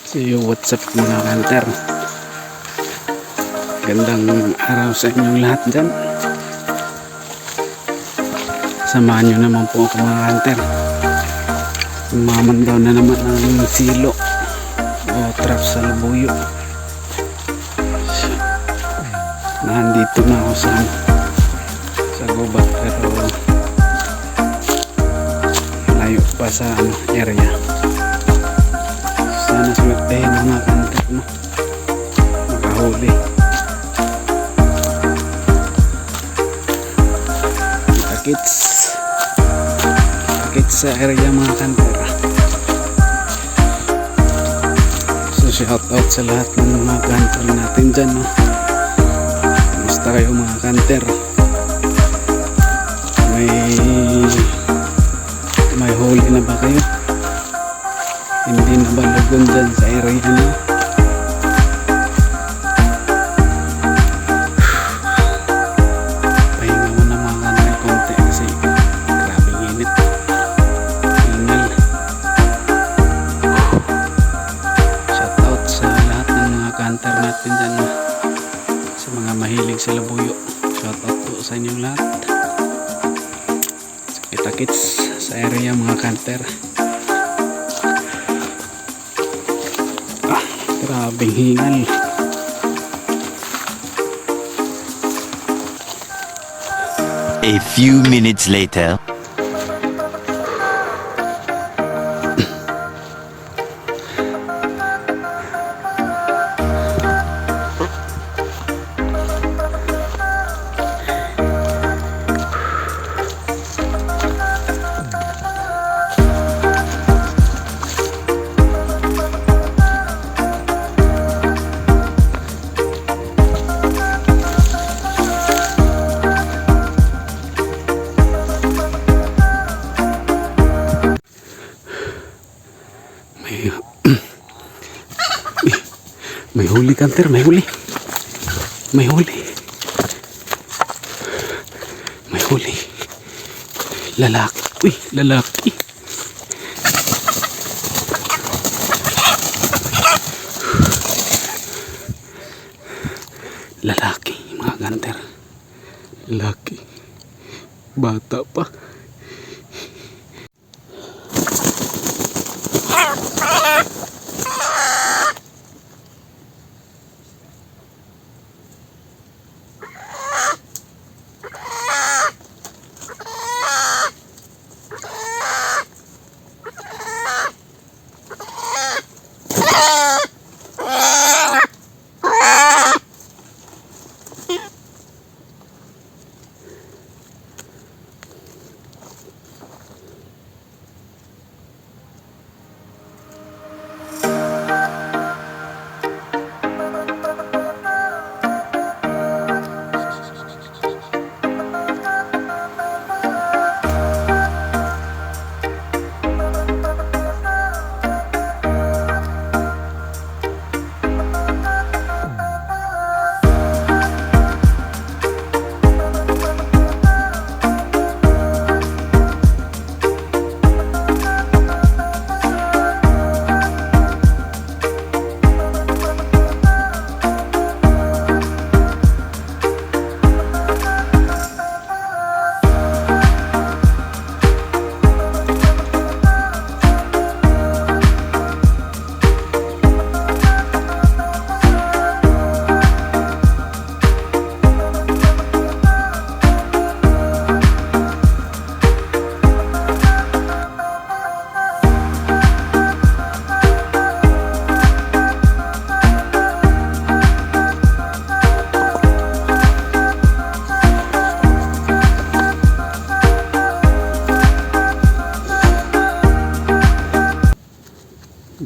So what's up mga kanter, gandang araw sa inyong lahat dyan. Samahan nyo naman po ako mga kanter. Mamandaw na naman ng silo o trap sa labuyo. Nandito na ako sa gubat pero layo pa sa area. Sana swertehin mga kanter mo makahuli. Takits sa area mga kanter. So shout out sa lahat ng mga kanter natin dyan, no? Kumusta kayo mga kanter? May huli na ba kayo? Hindi na ba lagon dyan sa area nyo? Pahinga mo na mga kanter konti kasi grabing init. Hingal. Shout out sa lahat ng mga kanter natin dyan, no? Sa mga mahilig sa labuyo. Shout out po sa inyong lahat. Kita-kits sa area mga kanter. Grabing hingal. A few minutes later. May huli kanter, may huli. May huli. May huli. Lalaki. Uy, lalaki. Lalaki, mga kanter. Lalaki. Bata pa.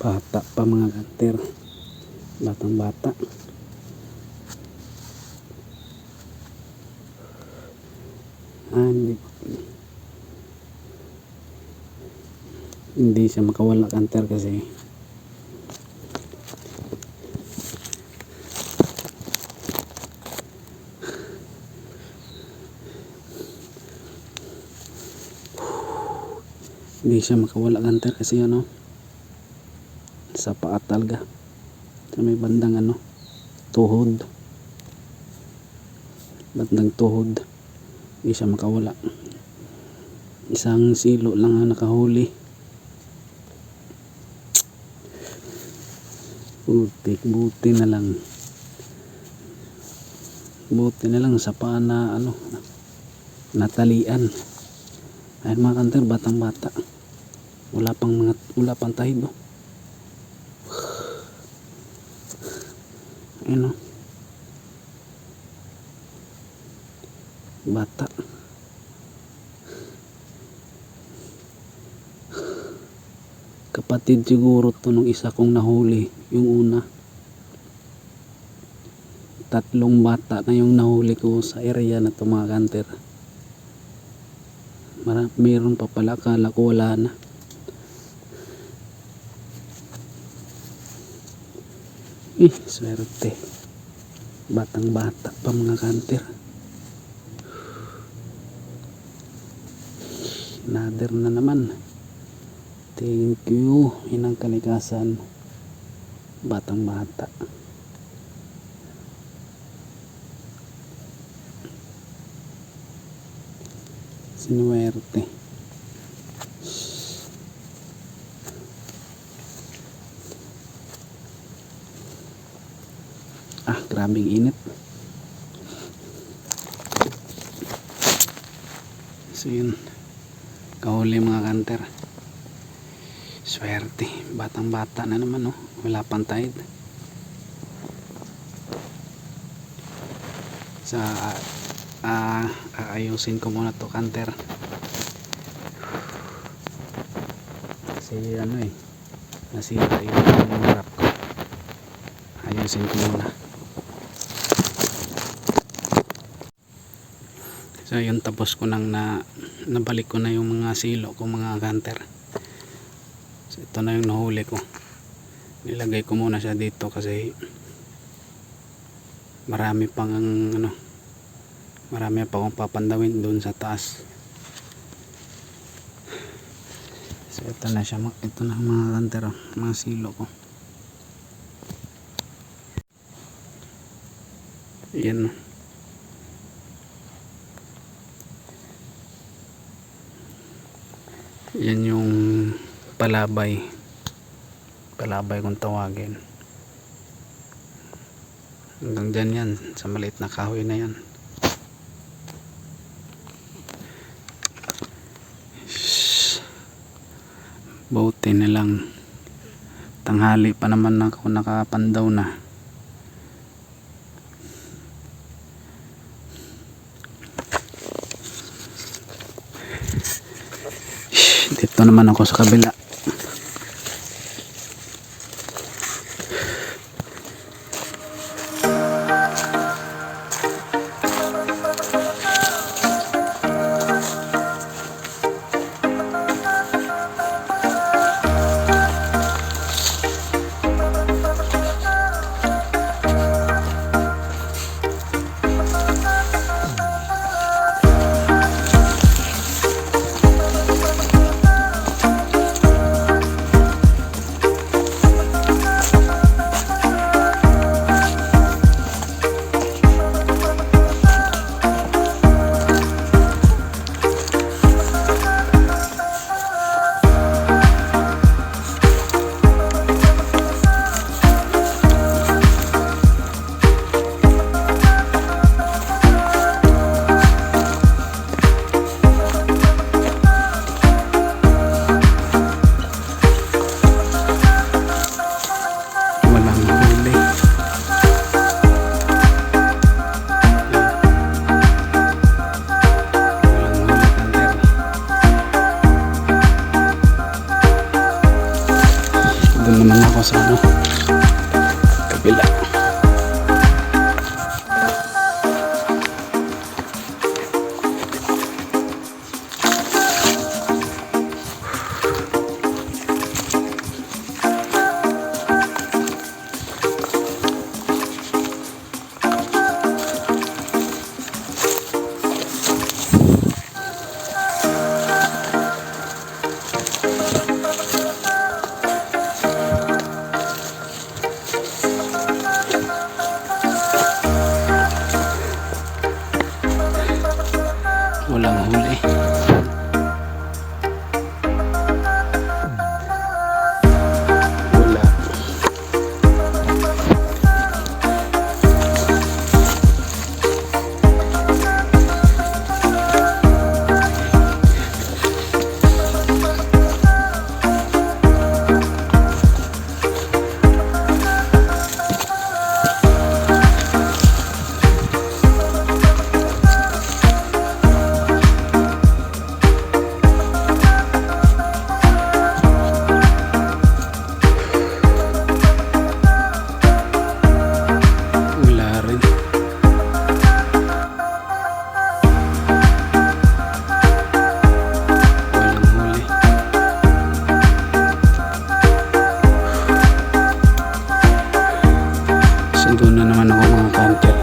Bata pa mga kanter. Batang bata. Hindi siya makawala kanter kasi hindi siya makawala kanter kasi ano, sa paa talaga, sa may bandang tuhod, bandang tuhod. Hindi siya makawala. Isang silo lang ang nakahuli. Buti na lang. Buti na lang sa paa na natalian. Ayun mga kanter, batang bata. Wala pang tahid. Ayun bata. Kapatid siguro to nung isa kong nahuli, yung una. 3 bata na yung nahuli ko sa area na to mga kanter. Meron pa pala, akala ko wala na. Swerte. Batang bata pa mga kanter. Another na naman. Thank you, inang kalikasan. Batang bata. Sinuwerte. Grabing init. So yun, kahuli mga kanter. Swerte, batang bata na naman wala pang tide. Sa aayusin ko muna to kanter. Kasi nasira yung wrap ko. Ayusin ko muna. So yun, tapos ko nang nabalik ko na yung mga silo ko mga kanter. So ito na yung nahuli ko. Nilagay ko muna siya dito kasi marami pang marami pa akong papandawin doon sa taas. So ito na siya, ito na mga kanter, mga silo ko. Yan. Yan yung palabay kung tawagin. Hanggang dyan yan, sa maliit na kahoy na yan. Buti na lang, tanghali pa naman ako nakapandaw na. Dito naman ako sa kabila. Doon naman ako sa kabila. Doon na naman ako mga kanter.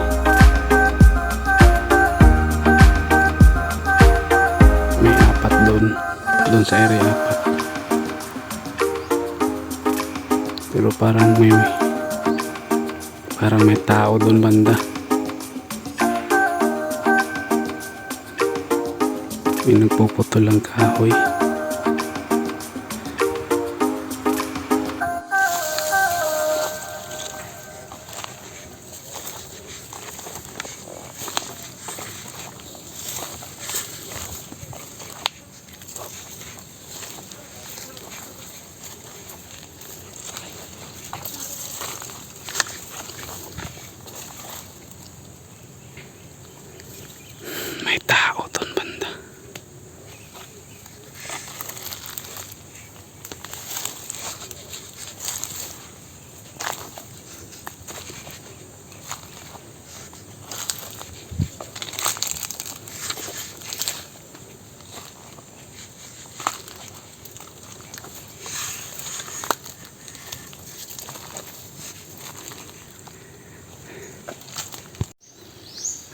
May 4 doon. Doon sa area 4. Pero parang may tao doon banda. May nagpuputol ng kahoy. May tao doon banda.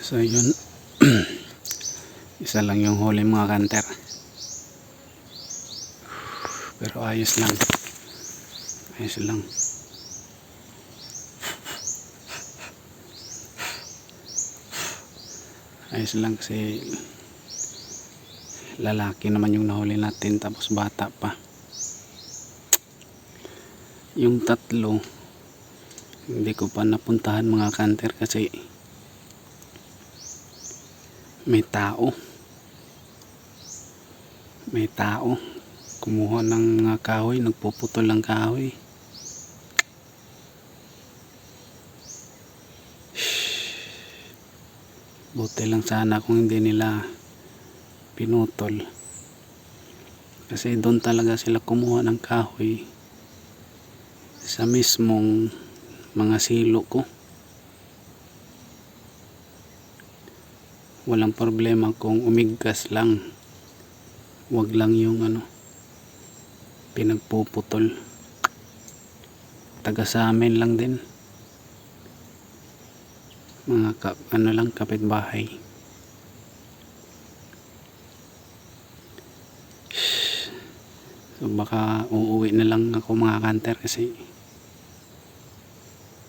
So yun. Isa lang yung huli mga kanter. Pero ayos lang. Ayos lang. Ayos lang kasi lalaki naman yung nahuli natin tapos bata pa. Yung 3 hindi ko pa napuntahan mga kanter kasi may tao kumuha ng kahoy, nagpuputol ng kahoy. Buti lang sana kung hindi nila pinutol, kasi doon talaga sila kumuha ng kahoy sa mismong mga silo ko. Walang problema kung umigkas lang, wag lang yung pinagpuputol. Taga sa amin lang din, mga kapitbahay. So baka uuwi na lang ako mga kanter, kasi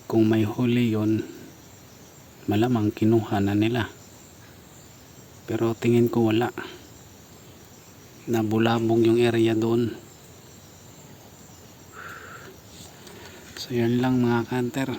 kung may huli yon malamang kinuha na nila. Pero tingin ko wala, nabulabog yung area doon. So yun lang mga kanter.